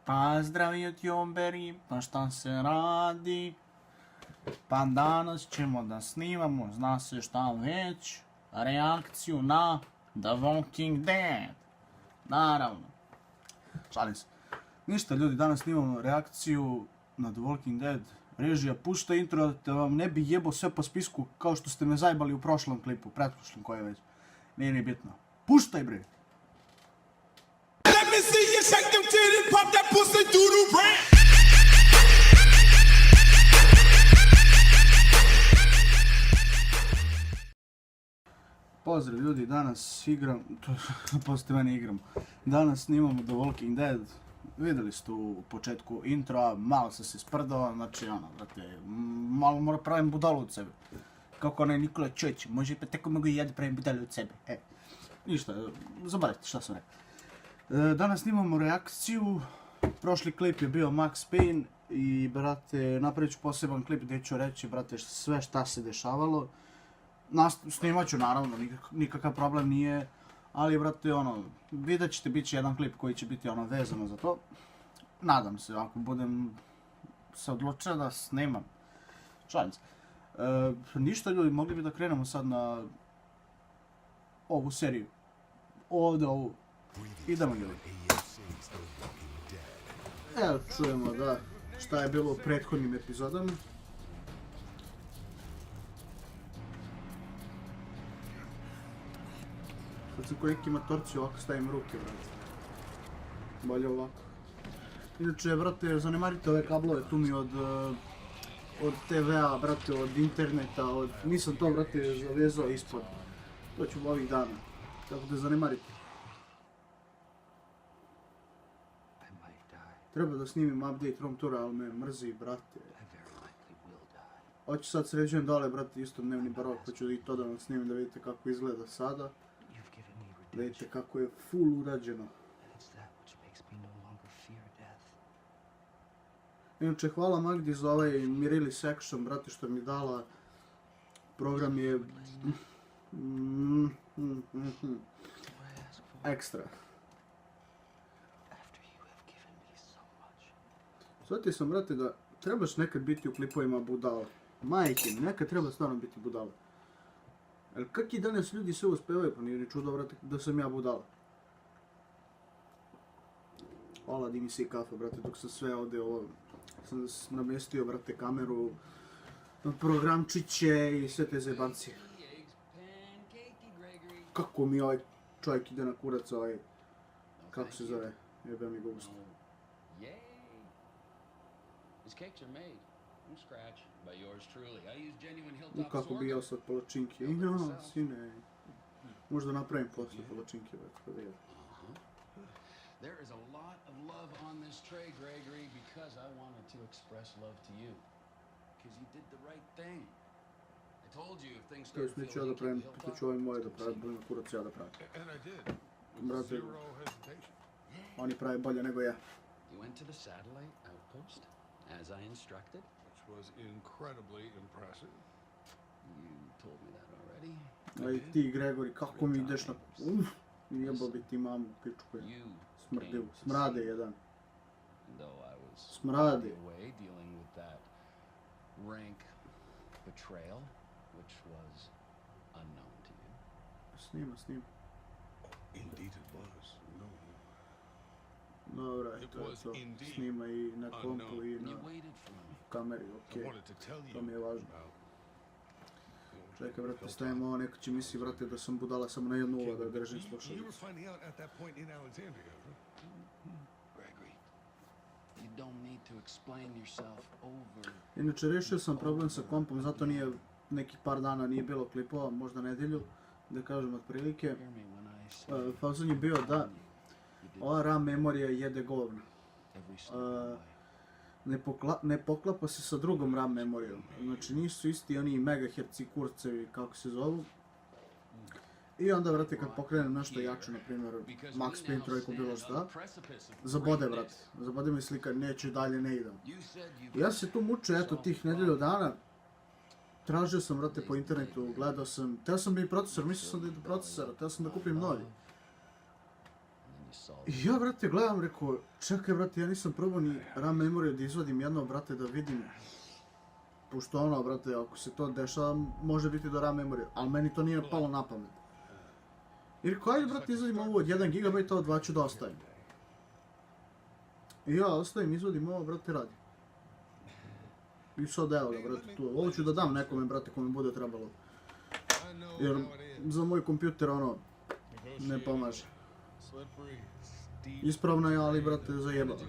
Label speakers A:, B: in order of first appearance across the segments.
A: Pozdrav youtuberi, pa šta se radi? Pa danas ćemo da snimamo, zna se šta već, reakciju na The Walking Dead. Naravno. Šalim se. Ništa ljudi, danas snimamo reakciju na The Walking Dead. Režija, pušta intro da vam ne bi jebo sve po spisku kao što ste me zajbali u prošlom klipu, pretprošlom koji je već. Nije ni bitno. Puštaj bre!
B: Let me see you shake them titties, pop that pussy, do the rap.
A: Pozdrav ljudi, danas igram, poslije mene igram. Danas snimamo The Walking Dead. Vidjeli ste u početku introa, malo sam se sprdao, znači ono, brate, malo mora pravim budalu od sebe. Kako onaj Nikola Čović, može pa tako mogu i ja da pravim budalu od sebe. Ništa, zaboravite šta sam rekao. Danas snimamo reakciju, prošli klip je bio Max Payne i brate, napravit ću poseban klip gdje ću reći brate sve šta se dešavalo. Snimat ću naravno, nikakav problem nije, ali brate ono, vidjet ćete bit će jedan klip koji će biti ono vezano za to. Nadam se, ako budem se odlučio da snimam. Šalim se. Ništa ljudi, mogli bi da krenemo sad na ovu seriju. Ovdje ovu. Idemo ljudi. Evo čujemo da šta je bilo u prethodnim epizodama. Sad sam ko neki matorci ovako stavim ruke, brate. Bolje ovako. Inače, brate, zanemarite ove kablove, tu mi od TV-a, brate, od interneta, nisam to, brate, zavezao ispod. To ću ovih dana, tako da zanemarite. Treba da snimim update room toura, ali me mrzi, brate. Hoću sad sređujem dole, brate, isto dnevni barok, pa ću i to da vam snimim da vidite kako izgleda sada. Da vidite kako je full urađeno. Inače, hvala Magdi za ovaj Mirili Section, brate, što mi dala. Program je ekstra. Shvatio sam, brate, da trebaš nekad biti u klipovima budala. Majke mi, nekad treba stvarno biti budala. Ali kak i danas ljudi sve uspevaju, pa nije ni čudo, brate, da sam ja budala. Hvala, di mi si kafa, brate, dok sam sve ovdje ovo... Sam namjestio, brate, kameru, programčiće i sve te zebancije. Kako mi ovaj čovjek ide na kurac, ovaj... Kako se zove? Jebe mi ga usta. Kako bi jeo sad palačinke? Ja, sine. Možda napravim poslije palačinke, brate, da je.
C: There is a lot of love on this tray, Gregory, because I wanted to express love to you. Because you did the right thing. I told you if things start
A: feeling icky, he'll talk.
C: And
B: I did.
A: Brate,
B: Zero hesitation.
A: oni pravi bolje nego ja.
C: You went to the satellite outpost, as I instructed.
B: Which was incredibly impressive.
C: You told me that already.
A: Aj ti, Gregory, kako mi ideš na... Jebo bi ti mamu, pičku je. Smrdiv, smrade jedan. Smrade.
C: Away dealing with that rank betrayal, which was unknown to you.
A: Snima.
B: Indeed it was. No.
A: Dobra, to je to. Snima i na kompu i na kameri, okej. To mi je važno. Čekaj, brate, stavimo ovo, neko će misli, brate, da sam budala samo na jednu uva da držim slušalicu. Inače, rešio sam problem sa kompom, zato nije nekih par dana nije bilo klipova, možda nedelju, da kažem otprilike. Fazon je bio da ova RAM memorija jede govno. Ne poklapa se sa drugom RAM memorijom, znači nisu isti oni megaherci kurcevi kako se zovu. I onda, vrate, kad pokrenem nešto jače, na primjer Max Payne trojku bilo šta, zabode, vrate, zabode mi slika, neću dalje, ne idem. Ja se tu muču, eto, tih nedelju dana, tražio sam, vrate, po internetu, gledao sam, teo sam da i procesor, mislio sam da je do procesora, teo sam da kupim novi.
C: you solve
A: I ja, brate, gledam, rekao, čekaj, brate, ja nisam probao ni RAM memoriju da izvadim jedno, brate, da vidim. Pošto ono, brate, ako se to dešava, može biti do RAM memorije, ali meni to nije palo na pamet. I rekao, ajde, brate, izvadim ovo od 1 GB, od 2 ću da ostavim. I ja ostavim, izvadim ovo, brate, radi. I sad evo ga, brate, tu. Ovo ću da dam nekome, brate, kome bude trebalo. Jer za moj kompjuter, ono, ne pomaže. Ispravno je, ali, brate, zajebava.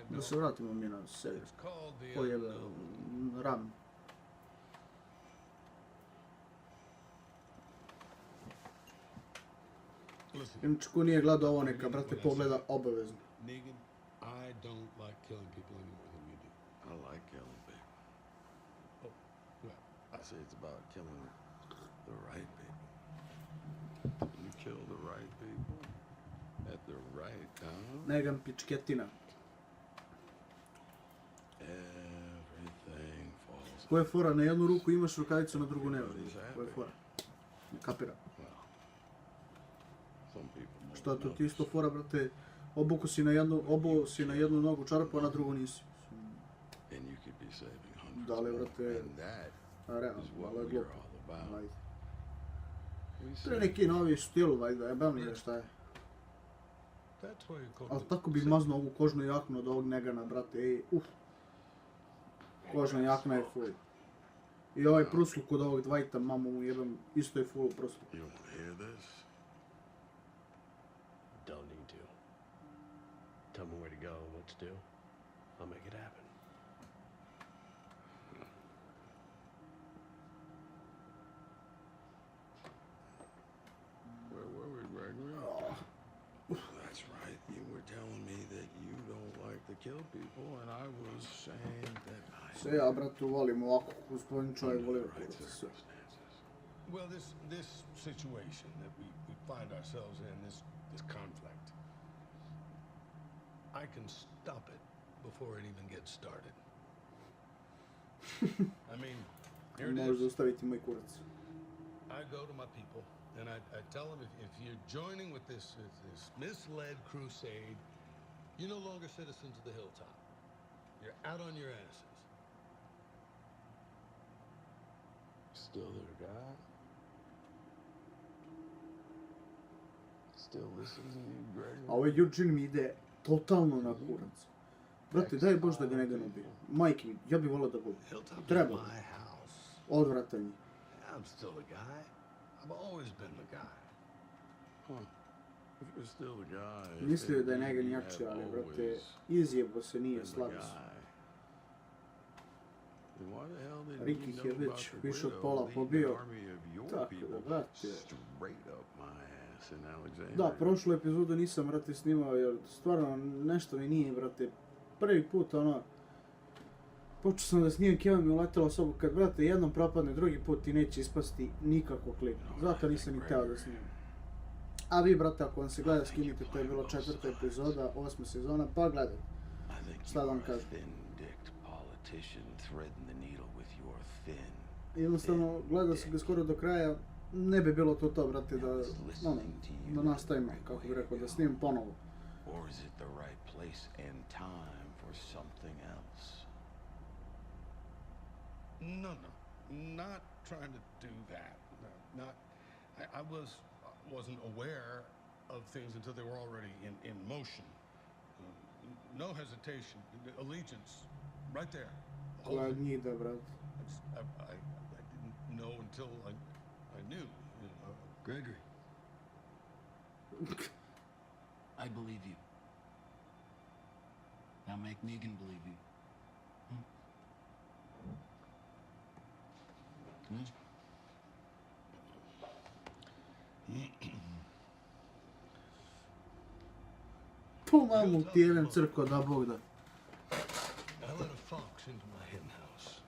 A: Da se vratimo mi na seriju. Ko jebe, RAM. Inače, ko nije gledao ovo, neka, brate, pogleda obavezno.
D: Negan, I don't like killing people any more than you do.
E: I like killing people.
D: Oh, well,
E: I say it's about killing the right people. You kill the right people at the right time,
A: Negan pičketina.
E: everything falls.
A: Ko je fora, na jednu ruku imaš rukavicu, na drugu nema. Ko je fora? Ne kapira.
E: Well, some people more
A: Šta to
E: than
A: ti isto
E: others.
A: fora, brate, obuo si na jednu nogu čarapu, a na drugu nisi.
E: And you could be saving hundreds
A: Da li,
E: more.
A: brate,
E: And that
A: a realno,
E: is what
A: malo je
E: we're
A: glupo.
E: all about.
A: Ajde.
E: We
A: To je
E: say,
A: neki novi stil, valjda, jebam li ga šta je.
D: that's why you call
A: Ali
D: it
A: tako bi maznuo ovu kožnu jaknu od ovog Negana, brate, ej, Kožna jakna je full. I ovaj prusluk od ovog Dwighta, mamu mu jebam, isto je full prusluk.
E: you want to hear this?
F: Don't need to. Tell me where to go and what to do. I'll make it happen.
E: Where were we, Gregory?
A: Oh.
E: That's right. You were telling me that you don't like to kill people, and I was saying that I
A: Sve ja, bratu, volim ovako, gospodin čovjek
E: under
A: volim
E: the right
A: kurac, sve.
E: circumstances.
D: Well, this situation that we find ourselves in, this conflict, I can stop it before it even gets started. I mean, here it
A: Možeš
D: is.
A: zaustaviti moj kurac.
D: I go to my people and I tell them if you're joining with this misled crusade, you're no longer citizens of the hilltop. You're out on your asses.
E: Still their guy? Still listen to you, Gregory?
A: A ovaj Eugene mi ide totalno na kurac. Brate, daj Bož da ga ne gano bi. Majke mi, ja bih volio da ga
D: Hilltop is
A: treba.
D: my house.
A: Odvratan je.
D: I'm still the guy. I've always been the guy.
E: Huh. If you're still the guy,
A: Mislio je da je
E: then
A: Negan
E: you
A: jači,
E: have
A: ali, brate,
E: always
A: izjebo se
E: been
A: nije,
E: the
A: slabi su.
E: guy. Then why the hell didn't
A: Ricky
E: you know
A: je već
E: about the
A: više od
E: widow
A: pola
E: leading
A: pobio.
E: an army of your
A: Tako da,
E: people
A: brate.
E: straight up my ass in Alexandria?
A: Da, prošlu epizodu nisam, brate, snimao jer stvarno nešto mi nije, brate, prvi put, ono, počeo sam da snimam, Keva mi uletela osobu, kad, brate, jednom propadne, drugi put ti neće ispasti nikako klip, zato nisam ni teo da snimam. A vi, brate, ako vam se gleda, skinite, to je bilo 4. epizoda, 8. sezona, pa gledajte.
E: I think
A: Šta
E: you
A: da vam
E: are a
A: kažem?
E: thin-dicked politician threading the needle with your thin.
A: Jednostavno, gledao sam ga skoro do kraja, ne bi bilo to, brate, da, ono, da nastavimo, kako bi rekao, da snimam ponovo.
E: Or is it the right place and time for something else?
D: No, not trying to do that. No, not. I wasn't aware of things until they were already in motion. No hesitation, allegiance, right there.
A: Koja od njih da, brate.
D: I didn't know until I knew.
C: Gregory. I believe you. Now make Negan believe you. Hmm?
A: Tu mamu ti jedan crko, da Bog da.
D: I let a fox into my hen house.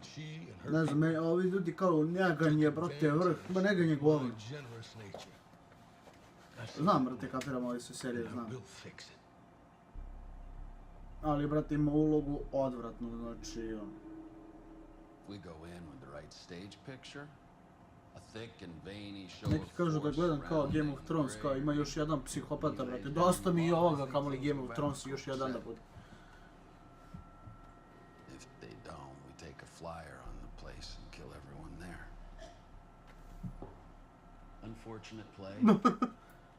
D: She and her
A: Ne znam, ovi ljudi kao Negan je, brate, vrh, ma Negan je govno.
D: generous nature.
A: Znam, brate, kapiram ove sve serije, znam.
D: We'll fix it.
A: Ali, brate, ima ulogu odvratnu, znači, on.
C: we go in with the right stage picture, a thick and veiny show
A: Neki
C: of
A: kažu da
C: force
A: gledam kao Game of
C: surrounding
A: Thrones, kao ima još jedan psihopata, brate. Dosta mi i ovoga, kamoli Game of Thrones, još jedan da bude.
C: If they don't, we take a flyer on the place and kill everyone there. Unfortunate play,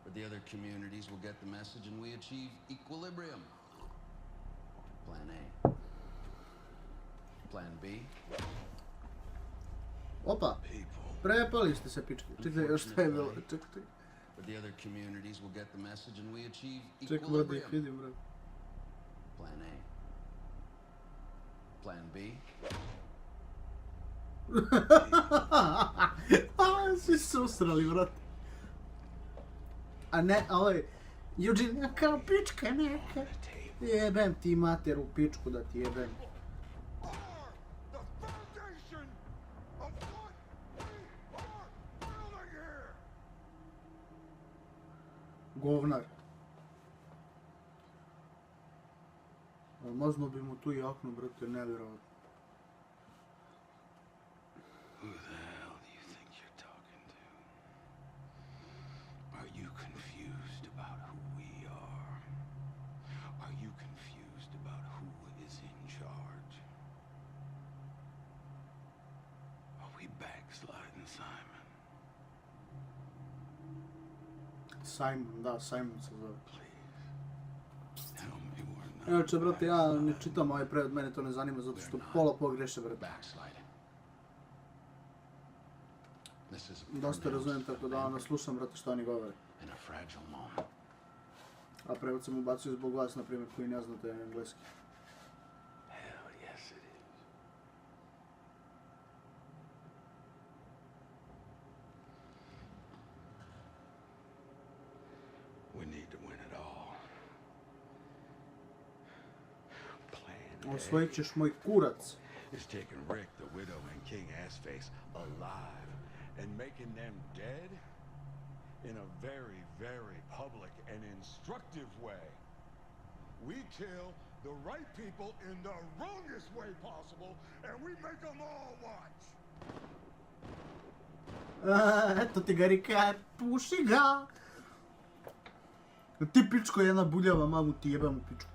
C: but the other communities will get the message and we achieve equilibrium. Plan A. Plan B.
A: Opa, prepali ste se pičke. Čekaj, još šta je bilo? Čekaj.
C: But the other communities will get the message and we achieve
A: Čekaj, da ih
C: equilibrium.
A: vidim, brate.
C: Plan A. Plan B.
A: Svi su usrali, brate. A ne, ovaj... Eugene, kao pička neka. Jebem ti mater u pičku da ti jebem.
B: Are the foundation of what we are building here.
A: Govnar. Ali mazno bi mu tu jaknu, brate, nevjerovatno.
E: Who the hell do you think you're talking to? Are you confused about who we are? Are you confused about who is in charge? Are we backsliding, Simon?
A: Simon, da, Simon se zove.
E: Please, tell me we're not.
A: Inače, brate, ja ne čitam ovaj prevod, mene to ne zanima zato što pola pogreše, brate.
C: Backsliding. This is a
A: Dosta razumijem, tako da onda slušam, brate, što oni govore.
C: in a fragile moment.
A: A prevod sam ubacio zbog vas, na primjer, koji ne znate engleski.
E: Hell yes, it is. We need to win it all. Plan
A: Osvojit ćeš moj kurac.
E: is taking Rick, the widow, and King Assface alive and making them dead in a very, very public and instructive way.
B: We kill the right people in the wrongest way possible, and we make them all watch.
A: Eto ti ga rika, puši ga. Ti pičko jedna buljava, mamu ti jebam u pičku.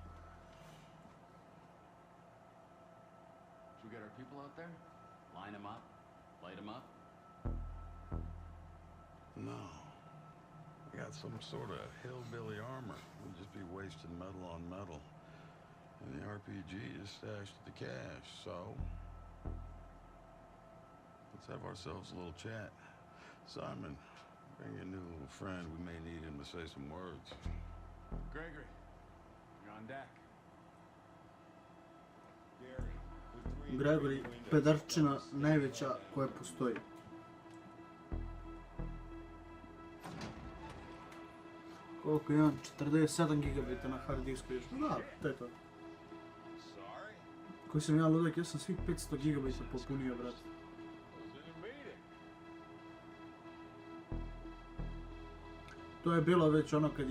C: Should we get our people out there? Line them up? Light them up?
E: No. We got some sort of hillbilly armor. We'll just be wasting metal on metal. And the RPG is stashed at the cache, so... Let's have ourselves a little chat. Simon, bring your new little friend. We may need him to say some words.
C: Gregory, you're on deck.
A: Gregory, pedarčina najveća koja postoji. Koliko imam? 47 gigabita na hard disku još. Da, to je to. Koji sam ja ludak, ja sam svih 500 gigabita popunio, brate. To je bilo već ono kad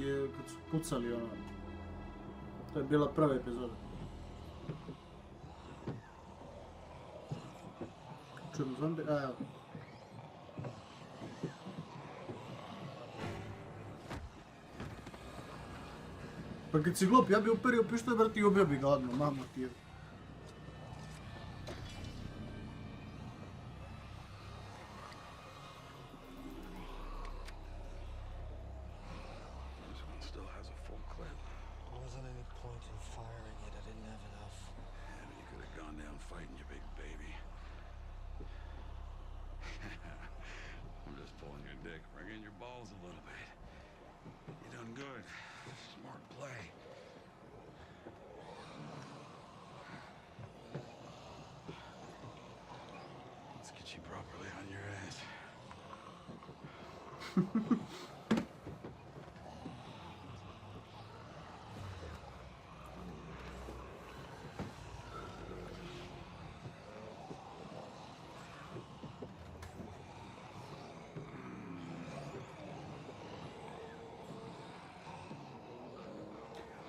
A: su pucali ono. To je bila prva epizoda. Čujemo zombi, a evo. Pa kad si glup, ja bi uperio pištolj, brate, i ubio bi ga odmah, mama ti je.
E: This one still has a full clip.
G: There wasn't any point in firing it. I didn't have enough.
E: Yeah, but you could have gone down fighting, you big baby. I'm just pulling your dick. Bring in your balls a little bit. You done good. Smart play. Let's get you properly on your ass.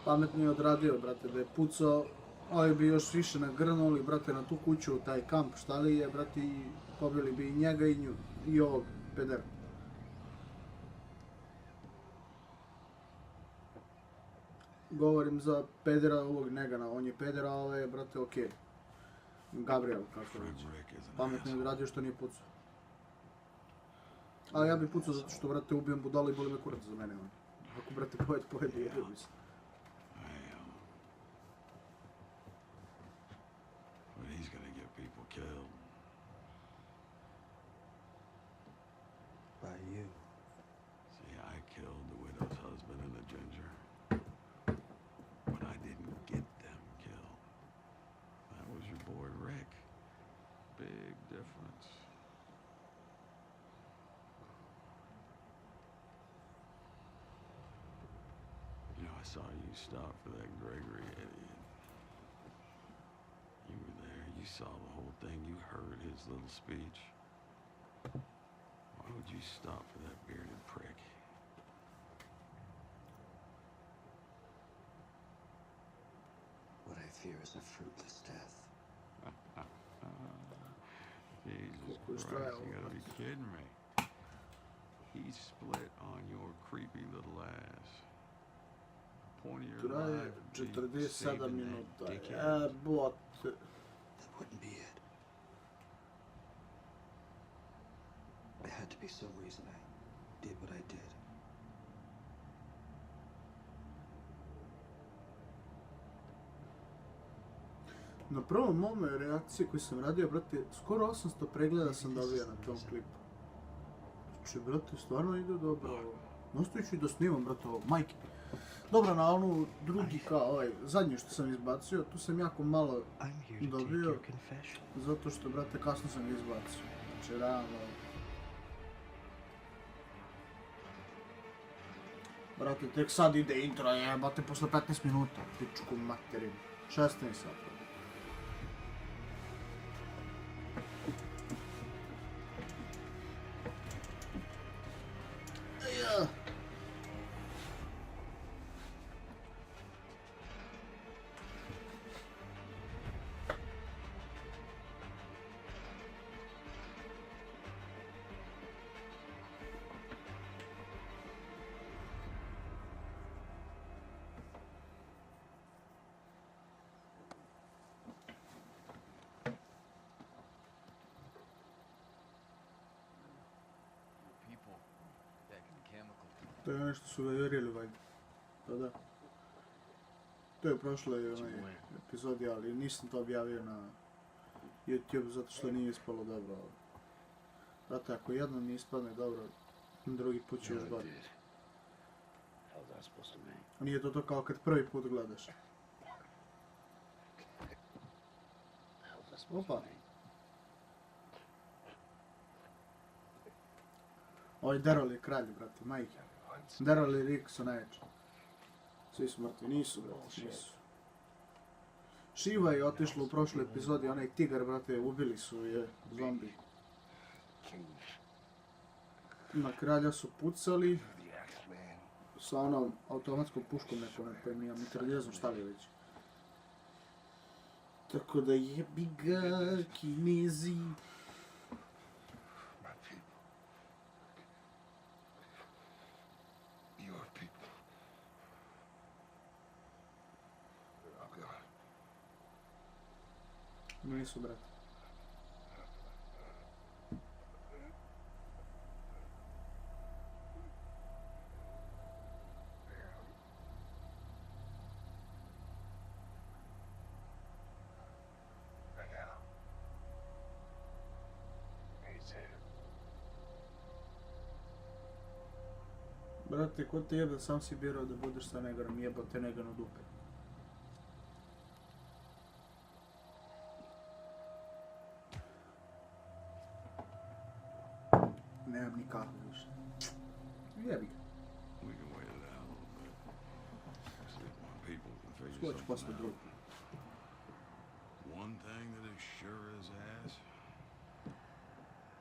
A: Pametno je odradio, brate, da je pucao Ovi bi još više nagrnuli, brate, na tu kuću, taj kamp, šta li je, brate, i pobili bi i njega i nju, i ovog pedera. Govorim za pedera ovog Negana, on je pedera, a ovo je, brate, okej. Gabriel, kako reći.
E: Rick is an
A: Pametno je
E: asshole.
A: radio što nije pucao. Ali ja bi pucao zato što, brate, ubijem budala i boli me kurac za mene, on. Ako, brate, pojedi, jebio bi se.
E: But he's gonna get people killed.
G: By you.
E: See, I killed the widow's husband and the ginger. But I didn't get them killed. That was your boy Rick. Big difference. You know, I saw you stop for that Gregory idiot. You were there, you saw the whole thing, you heard his little speech. Why would you stop for that bearded prick?
G: What I fear is a fruitless death.
E: Jesus
A: Who's
E: Christ,
A: trial?
E: you gotta be kidding me. He split on your creepy little ass. Point of your
A: Traje
E: life would be
A: 47
E: saving that
A: minuta.
E: dickhead.
A: Jebote.
G: That wouldn't be it. There had to be some reason I did what I did.
A: Na prvom mome reakciji koju sam radio, brate, skoro 800 pregleda sam dobio na tom klipu. Znači, brate, stvarno ide dobro ovo. Nastavit ću i da snimam, brate, ovo, majke. Dobro, na onu drugi kao ovaj, zadnji što sam izbacio, tu sam jako malo
G: I'm here to take
A: dobio,
G: your confession.
A: zato što, brate, kasno sam ga izbacio. Znači, realno... Brate, tek sad ide intro, jebate, posle 15 minuta. Pičku materinu. 16 sati. Ja.
C: People taking chemical.
A: To je nešto su vjerili, valjda. Pa da. To je u prošloj epizodi, ali nisam to objavio na YouTube zato što nije ispalo dobro. Brate, ako jedno ne ispadne dobro, drugi put će još gore.
F: How's that supposed to mean?
A: Nije to kao kad prvi put gledaš.
F: How's that supposed to
A: Opa.
F: mean?
A: Ovaj Daryl je kralj, brate, majke. Daryl i Rick su najveći. Svi su mrtvi, nisu, brate, nisu. Shiva je otišla u prošloj epizodi, onaj tigar, brate, ubili su je, zombi. Na kralja su pucali, sa onom automatskom puškom nekom, ne pojem, nijam mitraljezom, šta li već. Tako da jebi ga, Kinezi.
B: My people. Your people. I'm gonna
A: Nisu, brate.
B: right now. Me too.
A: Brate, ko te jebe, sam si birao da budeš sa Neganom, jebate Negan u dupe. Nemam nikako više. Jebi ga.
E: We can wait it out a little bit. See if my people can figure
A: Skoči posle
E: something
A: drugo.
E: out. One thing that is sure as ass,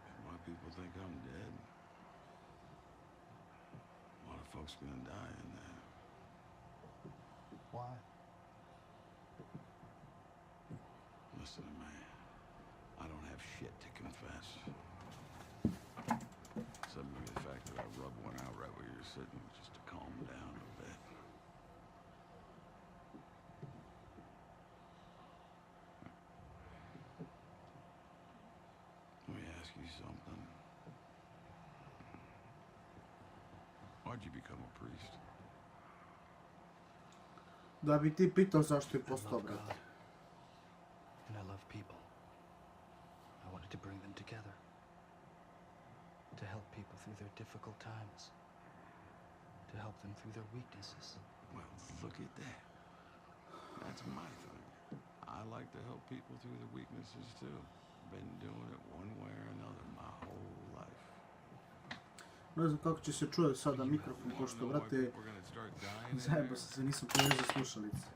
E: if my people think I'm dead, a lot of folks gonna die in there.
G: Why?
E: Listen to me. I don't have shit to confess. Except maybe the fact that I rubbed one out right where you're sitting just to calm down a bit. Let me ask you something. Why'd you become a priest?
A: Da bi ti pitao zašto je
G: I
A: postao,
G: love
A: brate.
G: God. And I love people. I wanted to bring them together. To help people through their difficult times. To help them through their weaknesses.
E: Well, look at that. That's my thing. I like to help people through their weaknesses too. Been doing it one way or another my whole life.
A: Ne znam kako će se čuje sada mikrofon,
E: Wanna
A: pošto,
E: know why
A: brate,
E: people are gonna start dying in
A: zajebo
E: there?
A: sam se, nisam povezao slušalice.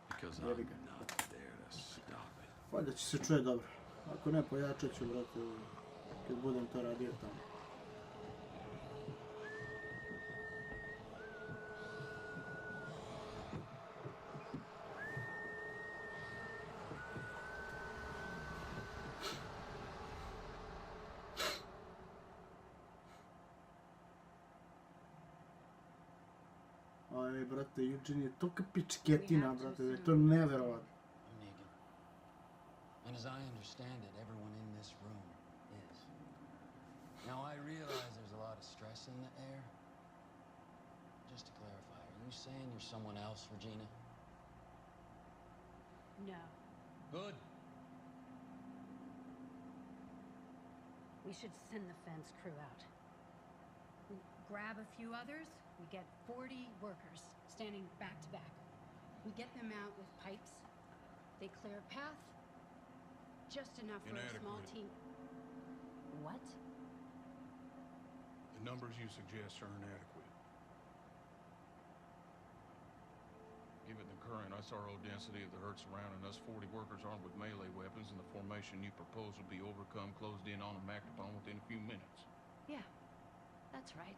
E: Because
A: Jebi
E: I'm
A: ga.
E: not there to stop it.
A: Valjda će se čuje dobro. Ako ne, pojačat ću, brate, kad budem to radio tamo. Aj, brate, Eugene je tolika pičketina, brate, da je to neverovatno.
C: I'm Negan. And as I understand it, everyone in this room is. Now, I realize there's a lot of stress in the air. Just to clarify, are you saying you're someone else, Regina?
H: No.
C: Good.
H: We should send the fence crew out. We grab a few others, we get 40 workers standing back to back. We get them out with pipes. They clear a path. Just enough for a small
D: Inadequate.
H: team. What?
D: The numbers you suggest are inadequate. Given the current SRO density of the herd surrounding us, 40 workers armed with melee weapons and the formation you propose will be overcome, closed in on, and acted upon within a few minutes.
H: Yeah, that's right.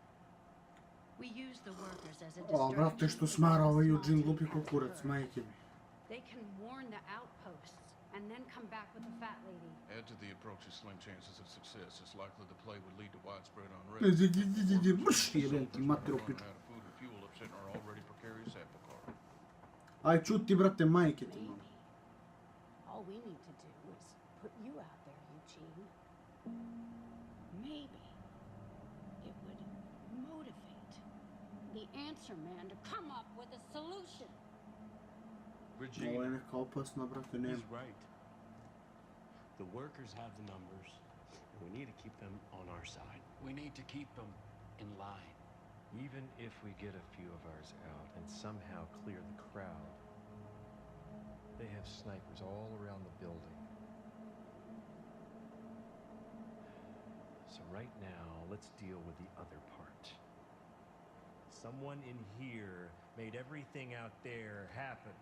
H: We use the workers as a
A: O, brate,
H: distraction
A: što
H: to
A: smara
H: get a
A: ovaj
H: small
A: Eugene,
H: team
A: glupi
H: out of
A: kukurac,
H: herd.
A: majke mi.
H: They can warn the outposts and then come back with the fat lady.
D: Add to the approach's slim chances of success. It's likely the play would lead to widespread unrest.
A: Mrš, jebem ti, matero
D: Running
A: pičku.
D: out of food and fuel upsetting our already precarious apple cart.
A: Aj, čuti, brate, majke ti,
H: Maybe.
A: malo.
H: All we need to do is put you out there, Eugene. Maybe it would motivate the answer man to come up with a solution.
A: Ovo je
F: Regina,
A: neka opasna, brate, nema.
F: he's right. The workers have the numbers, and we need to keep them on our side.
C: We need to keep them in line.
I: Even if we get a few of ours out and somehow clear the crowd, they have snipers all around the building. So right now, let's deal with the other part. Someone in here made everything out there happen.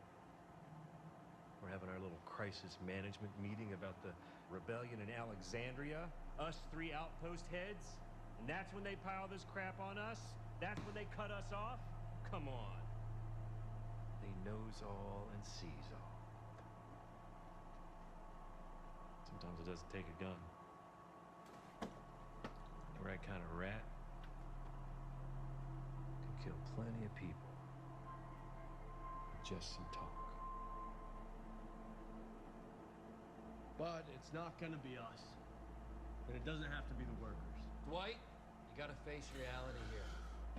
I: We're having our little crisis management meeting about the rebellion in Alexandria, us 3 outpost heads, and that's when they pile this crap on us? That's when they cut us off? Come on. They knows all and sees all. Sometimes it doesn't take a gun. The right kind of rat can kill plenty of people with just some talk.
F: But it's not gonna be us. And it doesn't have to be the workers.
C: Dwight, you gotta face reality here.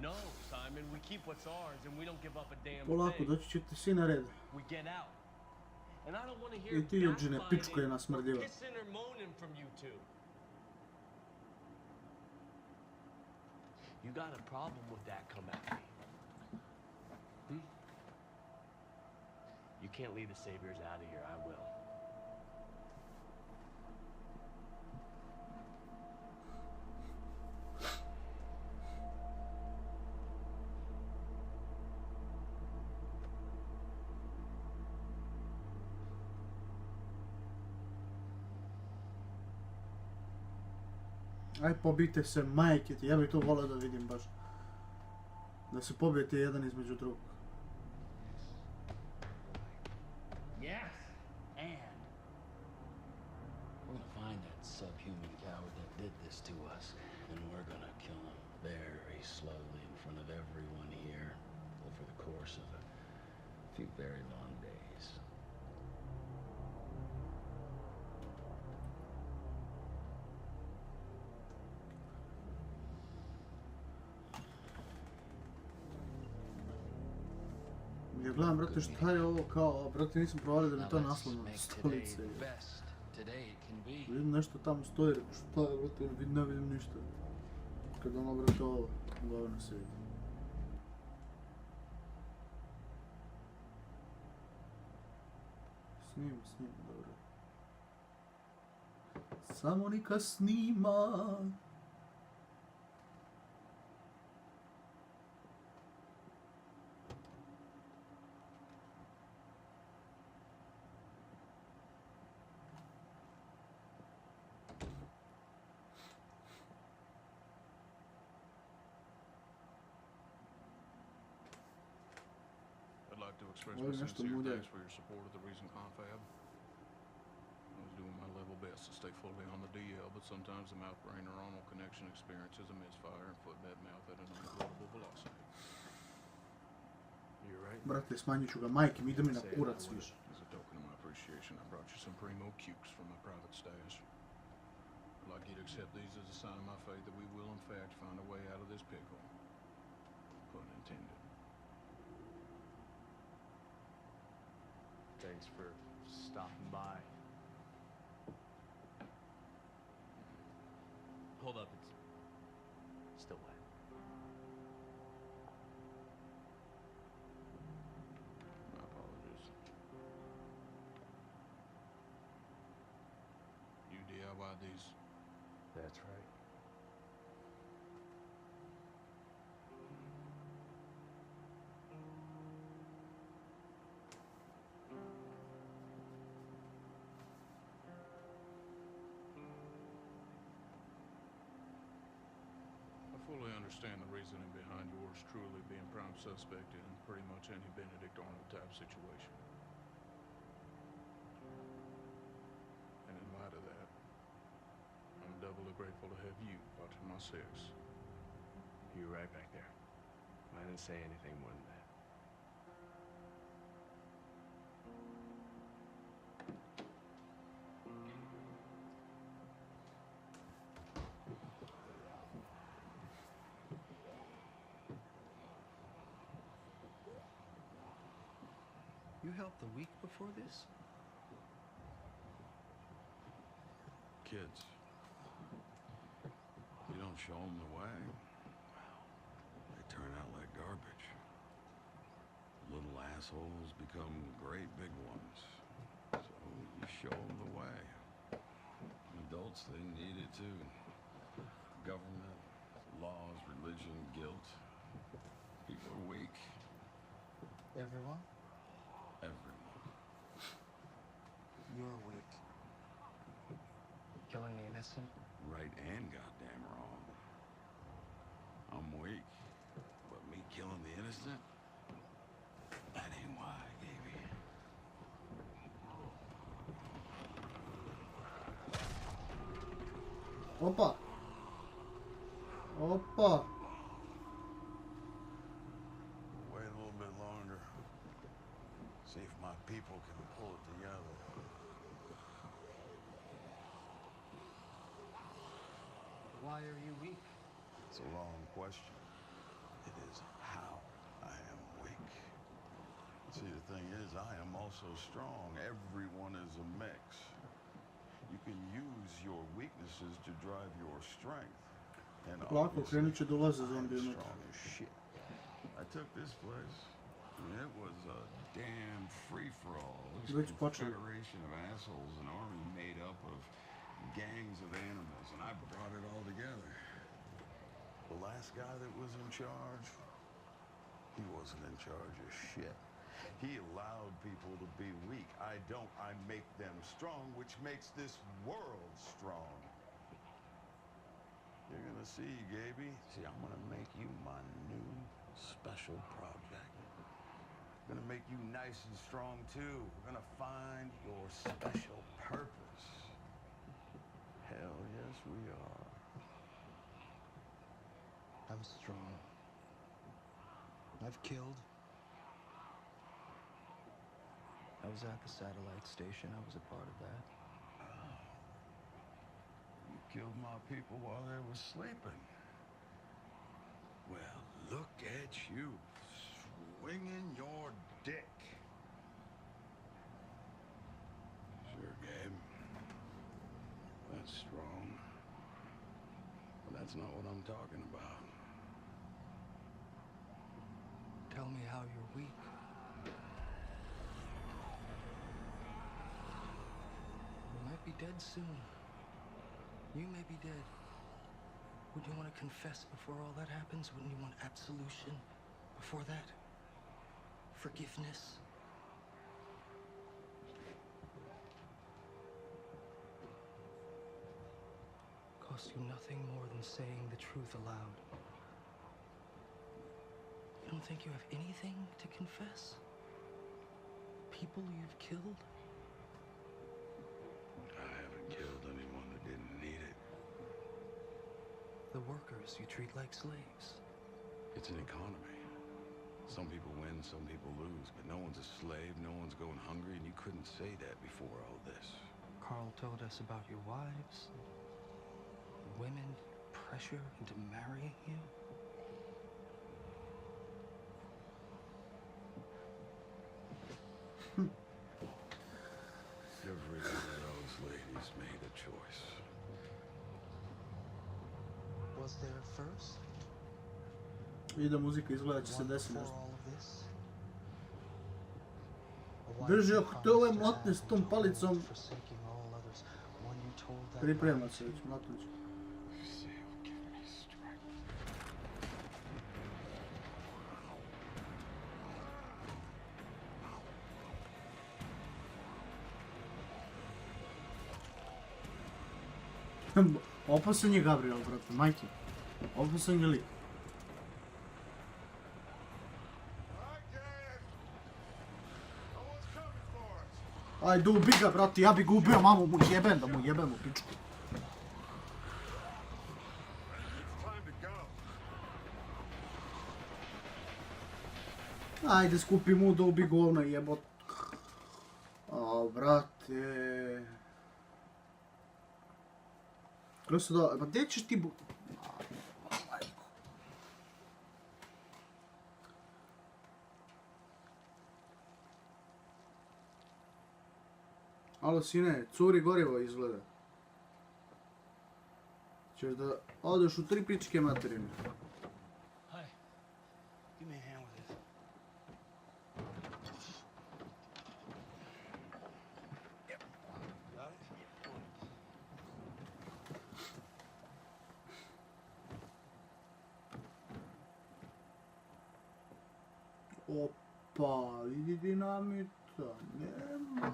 F: No, Simon, we keep what's ours and we don't give up a damn
A: Polako,
F: thing.
A: doći ćete svi na red.
F: We get out. And I don't want to hear
A: I ti, Eugene, pičko je
F: backbiting
A: nasmrdiva.
F: or pissing or moaning from you two. You got a problem with that, come at me. You can't leave the saviors out of here, I will.
A: Aj, pobijte se, majke ti, ja bih to volio da vidim baš. Da se pobijete jedan između drugog.
F: Yes, and
C: subhuman coward that did this to us, and we're gonna kill him very slowly in front of everyone here over the course of a few very long days.
A: Ja gledam, brate, šta je ovo kao, brate, nisam provalio da mi
C: Now
A: to
C: let's
A: naslovna
C: make today
A: stolica.
C: the best today it can be.
A: Vidim nešto tamo stoji, rekao šta je, brate, ne vidim ništa. Kad ono, brate, ovo, glavno se vidi. Snima, dobro. Samo neka snima.
J: I'd like to express
A: Well,
J: my
A: that's the
J: sincere
A: mood,
J: thanks
A: yeah.
J: for your support of the Reason Confab. I was doing my level best to stay fully on the DL, but sometimes the mouth-brain neuronal connection experiences a misfire and foot that mouth at an unavoidable velocity.
I: You're right.
A: Brate, smanjit ću ga, majke mi, ide mi na
J: Say it
A: kurac
J: now,
A: više.
J: As a token of my appreciation, I brought you some primo cukes from my private stash. I'd like you to accept these as a sign of my faith that we will, in fact, find a way out of this pickle. Pun intended.
I: Thanks for stopping by. Hold up, it's still wet.
J: My apologies. You DIY these?
I: That's right.
J: I fully understand the reasoning behind yours truly being prime suspect in pretty much any Benedict Arnold type situation. And in light of that, I'm doubly grateful to have you watching my six.
I: You were right back there. I didn't say anything more than that.
G: You helped the week before this?
E: Kids. You don't show them the way, they turn out like garbage. Little assholes become great big ones. So you show them the way. Adults, they need it too. Government, laws, religion, guilt. People are weak.
G: Everyone?
E: Everyone.
G: You're weak. Killing the innocent?
E: Right and goddamn wrong. I'm weak. But me killing the innocent? That ain't why, Gaby.
A: Opa! Opa!
E: Wait a little bit longer. See if my people can pull it together.
G: Why are you weak?
E: It's a long question. It is how I am weak. See, the thing is, I am also strong. Everyone is a mix. You can use your weaknesses to drive your strength. And
A: Lako,
E: obviously,
A: krenut će dolaze
E: I am
A: zombi unutra.
E: strong as shit. I took this place. I mean, it was a damn free-for-all. This
A: Već počeli.
E: confederation of assholes, an army made up of gangs of animals, and I brought it all together. The last guy that was in charge, he wasn't in charge of shit. He allowed people to be weak. I don't. I make them strong, which makes this world strong. You're gonna see, Gaby. See, I'm gonna make you my new special project. I'm gonna make you nice and strong too. We're gonna find your special purpose. Hell Yes, we are.
G: I'm strong. I've killed. I was at the satellite station. I was a part of that.
E: You killed my people while they were sleeping. Well, look at you, swinging your dick. Sure, Gabe. That's strong. But that's not what I'm talking about.
G: Tell me how you're weak. You might be dead soon. You may be dead. Would you want to confess before all that happens? Wouldn't you want absolution before that? Forgiveness? Cost you nothing more than saying the truth aloud. You don't think you have anything to confess? People you've killed?
E: I haven't killed anyone that didn't need it.
G: The workers you treat like slaves.
E: It's an economy. Some people win, some people lose, but no one's a slave, no one's going hungry, and you couldn't say that before all this.
G: Carl told us about your wives. Women pressure into marrying you.
E: Every one of those ladies made a choice.
G: Was there first?
A: I da muzika izgleda će se
G: One
A: desiti
G: before
A: nešto.
G: all of this? A wife
A: Drži
G: you
A: oko te ove
G: promised to
A: motne
G: have
A: s
G: and
A: tom
G: told,
A: palicom.
G: forsaking all others. One you told that
A: Priprema
G: lie
A: se
G: to.
A: već, motnut će.
E: Seal, give me strength.
A: Opasan je Gabriel, brate, majke. Opasan je lik.
B: Alright, Gabe. Now what's coming for us?
A: Ajde, ubi ga, brate, ja bi ga ubio, mamu mu jebem da mu jebem u pičku.
B: It's time to go.
A: Ajde, skupi mu da ubi govna jebot. A, brate. Kako se da, pa gdje ćeš ti bu... Alo, sine, curi gorivo izgleda. Ćeš da odeš u 3 pičke materine.
G: Hi. Give me a hand with this. Yep. Got it?
A: Opa, vidi dinamita, nema.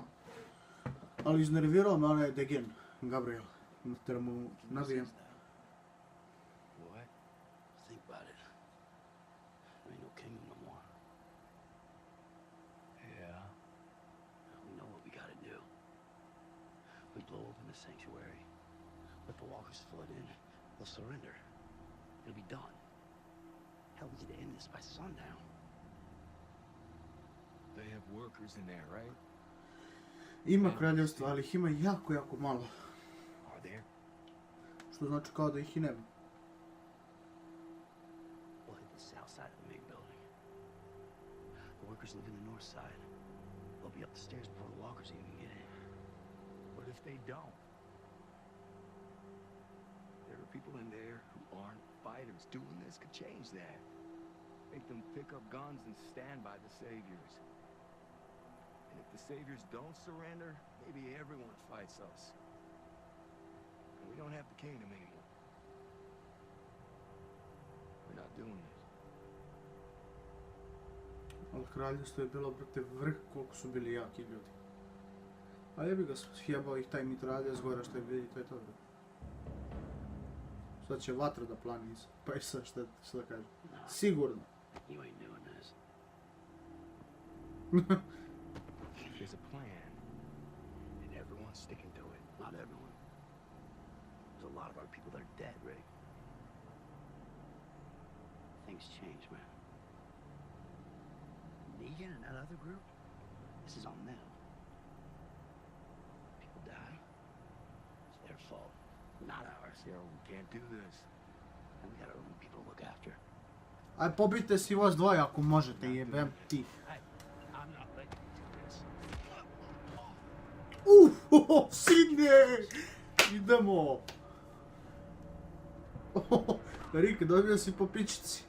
A: Ali iznervirao me onaj Degen, Gabriel. Ter mu nabijem.
G: Boy, think about it. There ain't no kingdom no more. Yeah. We know what we gotta do. We blow open the sanctuary. Let the walkers flood in. They'll surrender. It'll be done. Hell, we could end this by sundown.
K: They have workers in there, right?
A: Ima kraljevstva, ali ih ima jako, jako malo.
K: Are there?
A: Što znači kao da ih i nema.
G: We'll hit the south side of the main building. The workers live in the north side. They'll be up the stairs before the walkers even get in.
K: What if they don't? There are people in there who aren't fighters. Doing this could change that. Make them pick up guns and stand by the saviors. And if the saviors don't surrender, maybe everyone fights us. And we don't have the kingdom anymore. We're not doing this.
A: Ali kraljevstvo je bilo, brate, vrh koliko su bili jaki ljudi. A jebi ga, sjebao ih taj mitraljes gore što je vidi, to je to. Bro. Sad će vatra da plani iz, pa i sad šta da kažem. Sigurno.
G: You ain't doing this.
K: There's a plan, and everyone's sticking to it.
G: Not everyone. There's a lot of
L: always change, man. Negan and that other group, this is on them. People die, it's their fault, not ours. Yo, we can't do this. And we got our own people to look after.
A: Aj pobite si vas dvoje ako možete, jebem ti.
L: Hey, I'm not letting you do this.
A: Sine! Idemo! Rik, dobio si po pičici.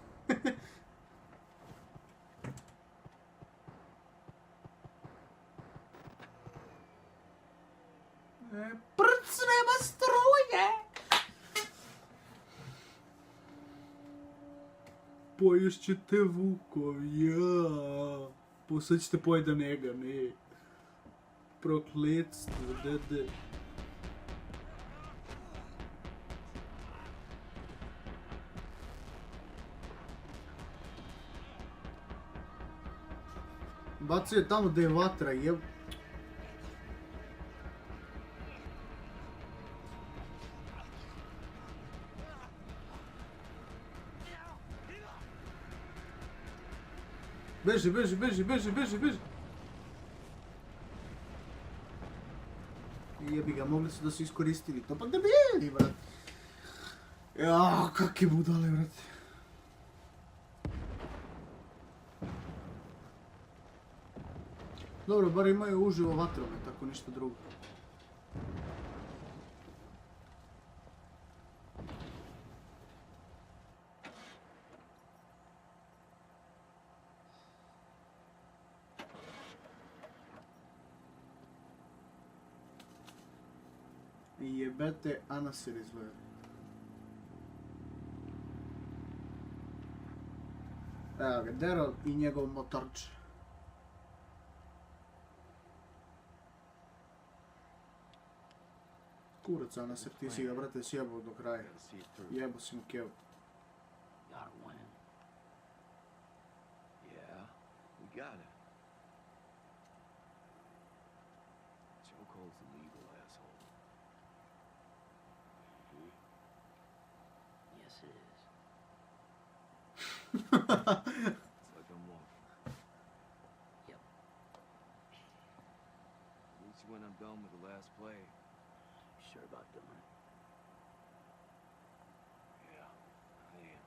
A: Prcnema struje! Poješćete vukov, ja. Sad ćete pojeda njega, ne. Prokletstvo, dede. Bacio je tamo gdje je vatra, jeb. Beži, beži, beži, beži, beži, beži. Jebi ga, mogli su da su iskoristili to, pa debili, brat. Ja, kakve budale, brat. Dobro, bar imaju uživo vatrome, tako ništa drugo. Jebete Anasir izgleda. Evo ga, Daryl i njegov motorč. Kurac Anasir, ti si ga, brate, sjebao do kraja. Jebo si mu kevu.
L: Gotta win. Yeah, we got it. Chokehold's illegal, asshole. Yes, it is. It's like I'm off. Yep. Meet you when I'm done with the last play. Sure about doing it? Yeah, I am.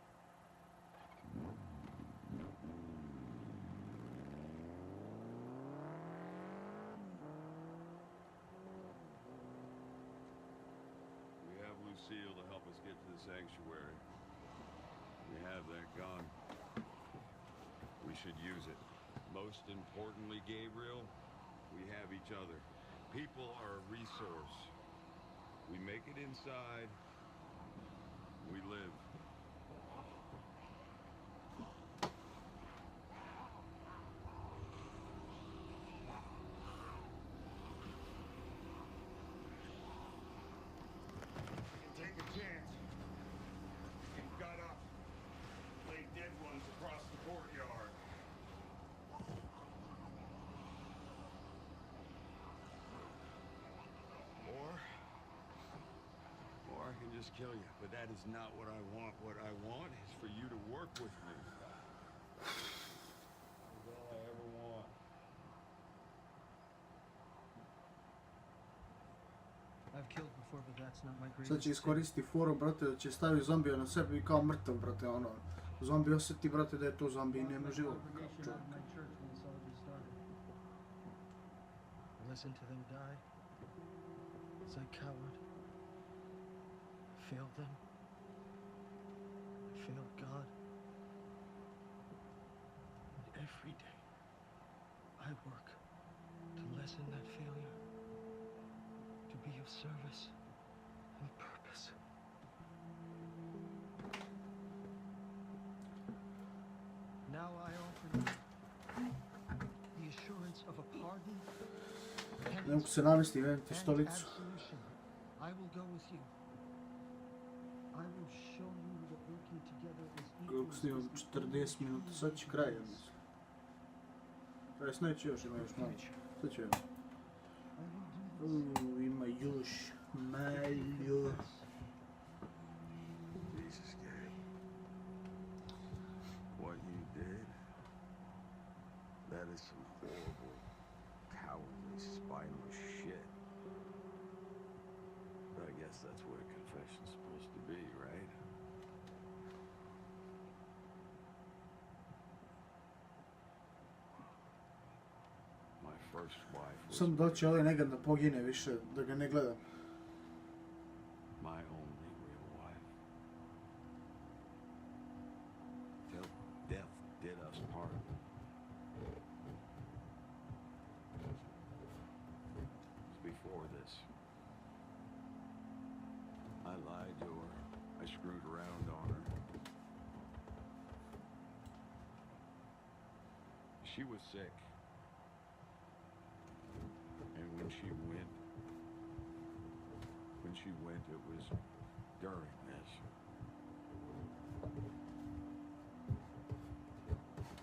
E: We have Lucille to help us get to the sanctuary. We have that gun. We should use it. Most importantly, Gabriel, we have each other. People are a resource. We make it inside. We live.
B: Take a chance. You've got up. Lay dead ones across the courtyard.
E: Or I can just kill you. But that is not what I want. What I want is for you to work with me. That's all I ever want.
G: I've killed before, but that's not my greatest.
A: Sad će iskoristi foru, brate, da će staviti zombija na sebi i kao mrtav, brate, ono. Zombi osjeti, brate, da je to zombi i nema život. Kao čovjek.
G: Listen to them die. Was I coward? I failed them. I failed God. And every day, I work to lessen that failure, to be of service and purpose. Now I offer you the assurance of a pardon.
A: Ne mogu se namesti, vedete stolicu.
G: I will go with you. I will show you that working together is
A: Kako snimam 40 minuta, sad će kraj, ja mislim. Tj. neće još, ima još malo. Sad ću jedno. Ima još malo.
E: Jesus, Gary.
K: That is some horrible, cowardly, spineless shit.
E: But I guess that's what a confession's supposed to be, right? My first wife was
A: Sam da li će ovaj Negan da pogine više, da ga ne gledam.
E: my only real wife. Till death did us part. Before this, I lied to her. I screwed around on her. She was sick. And when she went, it was during this.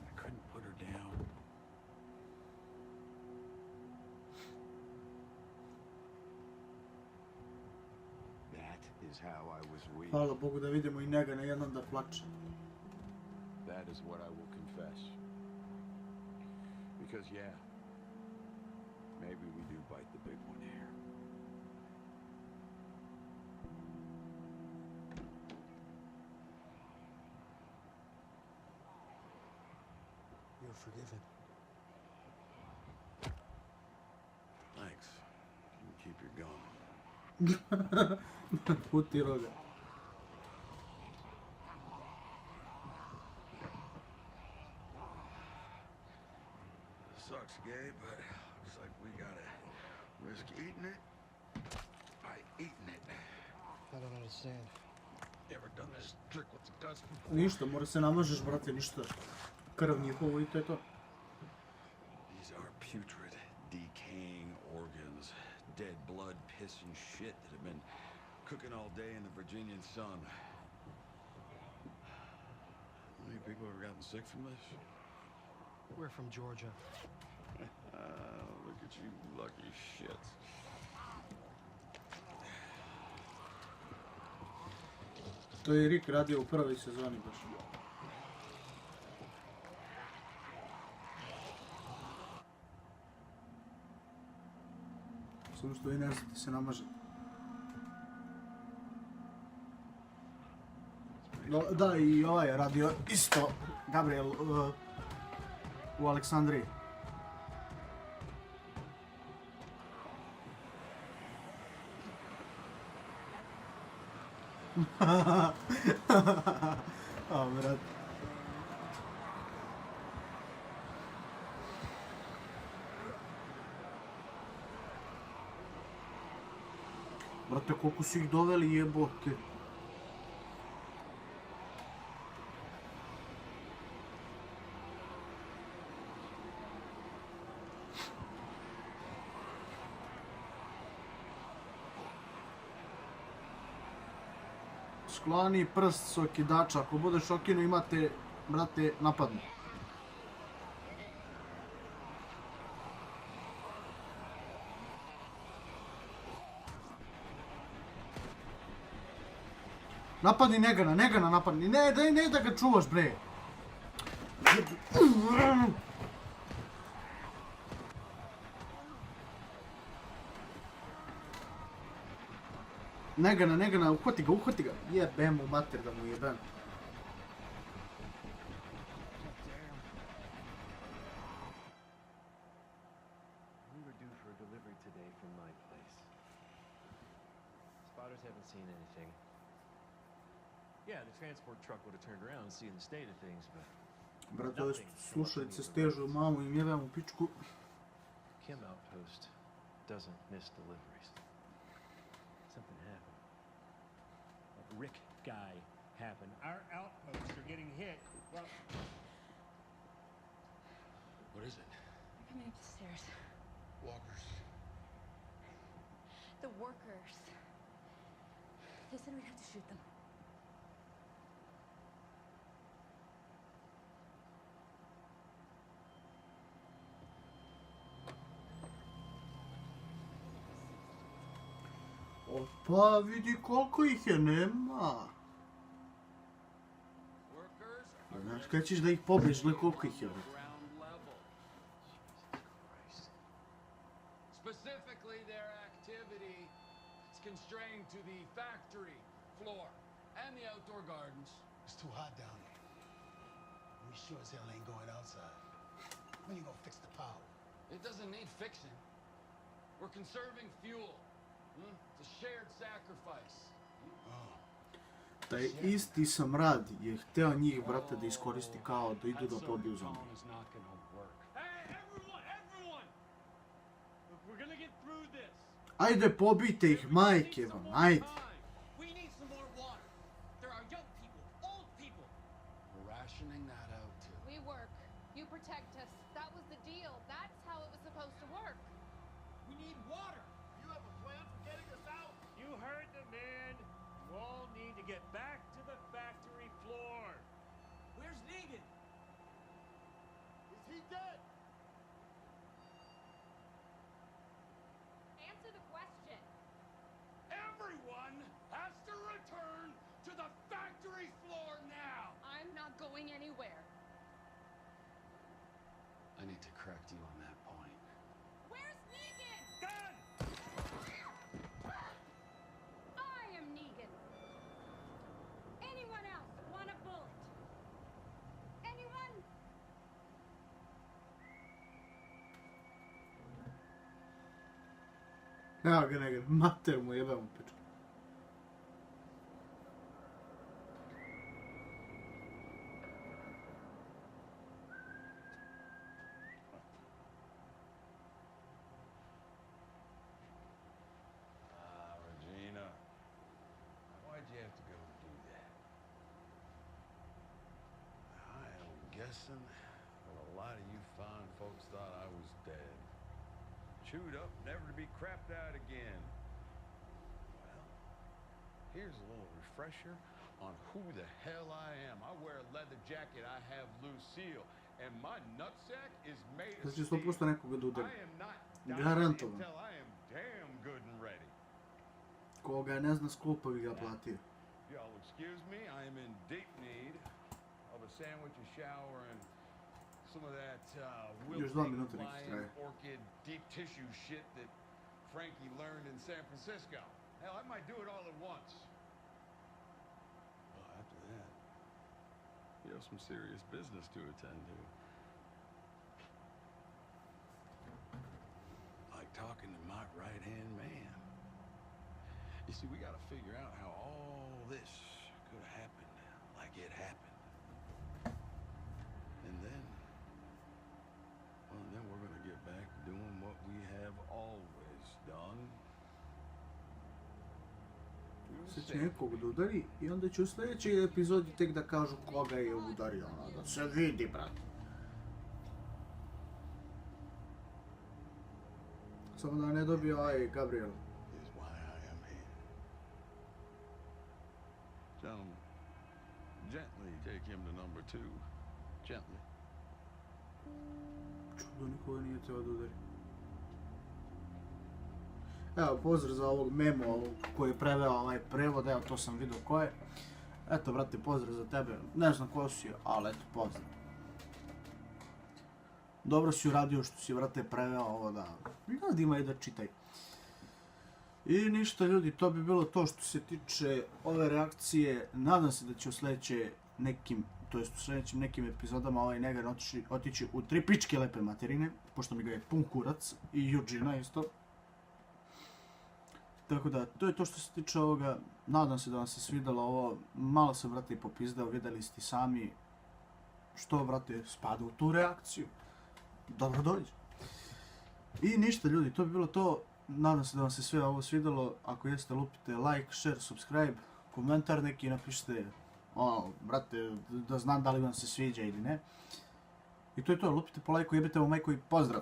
E: I couldn't put her down. That is how I was weak.
A: Hvala Bogu da vidimo i Negana jednom da plače.
E: That is what I will confess. Because, yeah, maybe we do bite the big one here.
G: You're forgiven.
E: Thanks. You keep your gun.
A: Puti roga.
K: Sucks, Gabe, but looks like we gotta risk eating it by eating it.
G: I don't understand.
K: You ever done this trick with the guts before?
A: Ništa, mora se namažeš, brate, ništa. Krv njihovo i to je to.
E: These are putrid, decaying organs. Dead blood, piss, and shit that have been cooking all day in the Virginian sun. How many people have gotten sick from this?
G: We're from Georgia.
E: Look at you lucky shits.
A: To je Rick radio u prvoj sezoni baš. Samo što vi ne znate se namažete. Da, i ovaj je radio isto, Gabriel, u Aleksandriji. A, brat. Brate, koliko su ih doveli, jebote. Skloni prst s okidača, ako budeš okinu imate, brate, napadnu. Napadni Negana napadni. Ne, daj da ga čuvaš, bre. Negana, uhvati ga. Jebem mu mater da mu jebem.
I: We were due for a delivery today from my place. Spotters haven't seen anything. Yeah, the transport truck would have turned around and seen the state of things, but
A: Brate, ove slušalice stežu mamu i jebem u pičku.
I: Kim Outpost doesn't miss deliveries. Something happened. That Rick guy happened. Our outposts are getting hit. Well,
C: What is it?
H: They're coming up the stairs.
J: Walkers.
H: The workers. They said we'd have to shoot them.
A: Pa vidi koliko ih je, nema. Znaš kada ćeš da ih pobiješ, gle koliko ih je.
C: outdoor gardens.
L: It's too hot down there. We sure as hell ain't going outside. When you gonna fix the power?
C: It doesn't need fixing. We're conserving fuel. It's a shared sacrifice.
A: Taj isti samrad je hteo njih, brate, da iskoristi kao da idu da pobiju zombi.
I: It's not gonna work. Hey, everyone! Look, we're gonna get through this.
A: Ajde, pobijte ih, majke vam, ajde.
C: We need some more water. There are young people, old people. We're rationing that out too.
M: We work. You protect us. That was the deal. That's how it was supposed to work.
C: We need water.
L: You have a plan for getting us out?
I: You heard the man. You all need to get back to the factory floor.
C: Where's Negan?
L: Is he dead?
M: Answer the question.
C: Everyone has to return to the factory floor now.
M: I'm not going anywhere.
C: I need to correct you on that point.
M: Where's Negan?
I: Gun!
H: I am Negan. Anyone else want a bullet? Anyone?
A: Evo ga Negan, mater mu jebem u pičku.
E: Regina, why'd you have to go and do that? I am guessing that a lot of you fine folks thought I was dead. Chewed up, never to be crapped out again. Well, here's a little refresher on who the hell I am. I wear a leather jacket, I have Lucille, and my nutsack is made of
A: Znači,
E: steel.
A: 100% nekoga da udari.
E: I am not dying
A: Garantovan.
E: until I am damn good and ready.
A: Koga ne zna skupa bi ga platio.
E: Y'all excuse me, I am in deep need of a sandwich, a shower, and some of that
A: Još 2
E: wilting
A: minuta neki
E: lion
A: traje.
E: orchid deep tissue shit that Frankie learned in San Francisco. Hell, I might do it all at once. Well, after that, you have some serious business to attend to. Like talking to my right-hand man. You see, we got to figure out how all this could have happened like it happened. And then, well, then we're going to get back to doing what we have always done.
A: Sad će nekog da udari i onda će u sljedećoj epizodi tek da kažu koga je udario, ono, da se vidi, brate. Samo da ne dobije ovaj Gabriel.
E: Is why I am here. Gentlemen, gently take him to number 2. Gently.
A: Čudo, nikoga nije teo da udari. Evo, pozdrav za ovog memo koji je preveo ovaj prevod, evo to sam vidio ko je. Eto, brate, pozdrav za tebe, ne znam ko si, ali eto, pozdrav. Dobro si uradio što si, brate, preveo ovo da ljudima i da čitaj. I ništa, ljudi, to bi bilo to što se tiče ove reakcije. Nadam se da će u sljedećim nekim epizodama ovaj Negan otići u 3 pičke lepe materine, pošto mi ga je pun kurac, i Eugena isto. Tako da, to je to što se tiče ovoga. Nadam se da vam se svidjelo ovo. Malo sam, brate, i popizdao, vidjeli ste sami što, brate, spada u tu reakciju. Dobro dođe. I ništa, ljudi, to bi bilo to. Nadam se da vam se sve ovo svidjelo. Ako jeste, lupite like, share, subscribe, komentar neki napišite, brate, da znam da li vam se sviđa ili ne. I to je to, lupite po lajku, jebite vam majku i pozdrav!